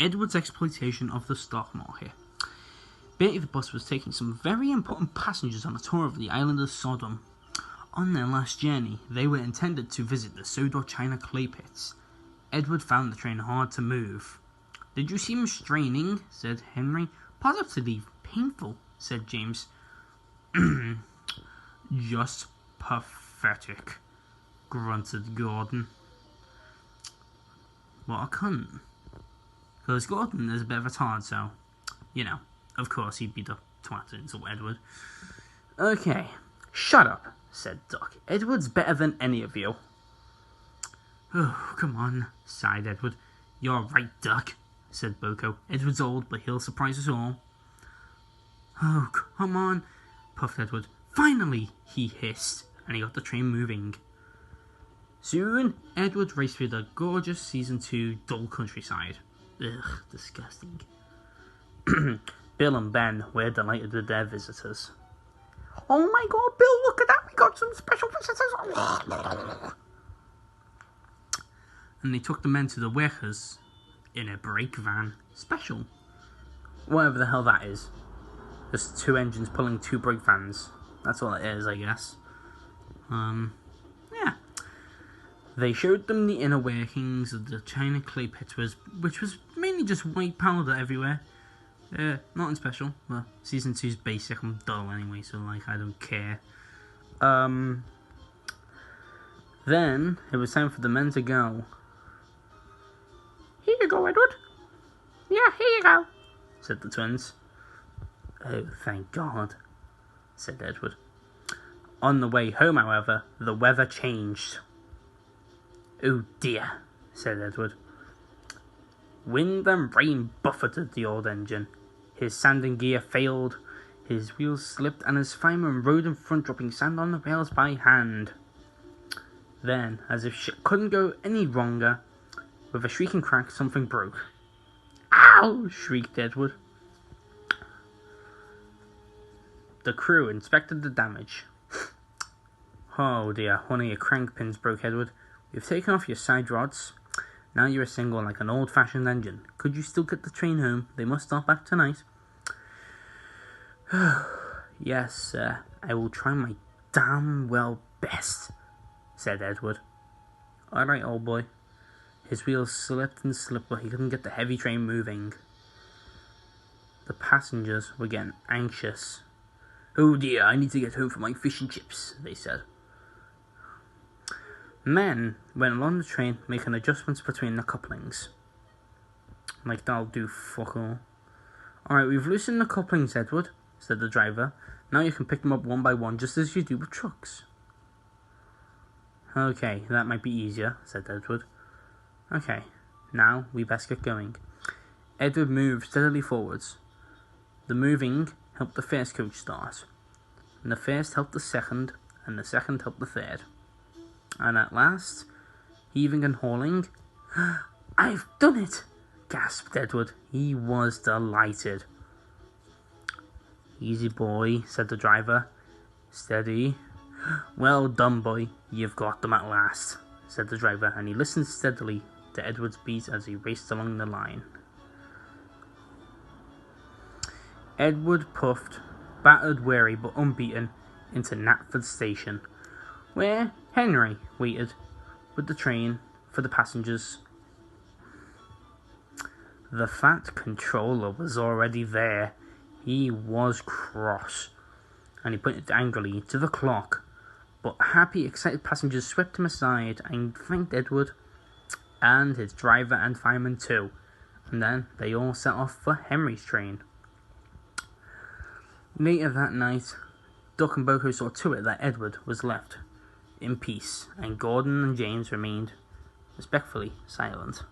Edward's exploitation of the stock market. Betty the bus was taking some very important passengers on a tour of the island of Sodom. On their last journey, they were intended to visit the Sodor China clay pits. Edward found the train hard to move. "Did you see him straining?" said Henry. "Positively painful," said James. "Just pathetic," grunted Gordon. What a cunt. Because Gordon is a bit of a tard, so, of course he'd be the twat into Edward. "Okay, shut up," said Duck. "Edward's better than any of you." "Oh, come on," sighed Edward. "You're right, Duck," said Boko. "Edward's old, but he'll surprise us all." "Oh, come on," puffed Edward. "Finally," he hissed, and he got the train moving. Soon, Edward raced through the gorgeous Season 2 dull countryside. Ugh, disgusting. Bill and Ben were delighted with their visitors. "Oh my God, Bill, look at that! We got some special visitors!" And they took the men to the workers in a brake van. Special. Whatever the hell that is. Just two engines pulling two brake vans. That's all it is, I guess. Yeah. They showed them the inner workings of the China clay pit, which was mainly just white powder everywhere. Nothing special. Well, Season 2's basic and dull anyway, so I don't care. Then it was time for the men to go. "Here you go, Edward." "Yeah, here you go," said the twins. "Oh, thank God," said Edward. On the way home, however, the weather changed. "Oh dear," said Edward. Wind and rain buffeted the old engine. His sanding gear failed, his wheels slipped, and his fireman rode in front, dropping sand on the rails by hand. Then, as if shit couldn't go any wronger, with a shrieking crack, something broke. "Ow!" shrieked Edward. The crew inspected the damage. "Oh dear, one of your crank pins broke, Edward. We've taken off your side rods. Now you're a single like an old-fashioned engine. Could you still get the train home? They must start back tonight." "Yes, sir. I will try my damn well best," said Edward. "All right, old boy." His wheels slipped and slipped, but he couldn't get the heavy train moving. The passengers were getting anxious. "Oh dear, I need to get home for my fish and chips," they said. Men went along the train, making adjustments between the couplings. Like that'll do fuck all. "Alright, we've loosened the couplings, Edward," said the driver. "Now you can pick them up one by one, just as you do with trucks." "Okay, that might be easier," said Edward. "Okay, now we best get going." Edward moved steadily forwards. The moving helped the first coach start, and the first helped the second, and the second helped the third. And at last, heaving and hauling, "I've done it!" gasped Edward. He was delighted. "Easy, boy," said the driver. "Steady." "Well done, boy. You've got them at last," said the driver, and he listened steadily to Edward's beat as he raced along the line. Edward puffed, battered, weary, but unbeaten, into Knapford Station, where Henry waited with the train for the passengers. The fat controller was already there. He was cross, and he pointed angrily to the clock, but happy, excited passengers swept him aside and thanked Edward, and his driver and fireman too, and then they all set off for Henry's train. Later that night, Duck and Boko saw to it that Edward was left in peace, and Gordon and James remained respectfully silent.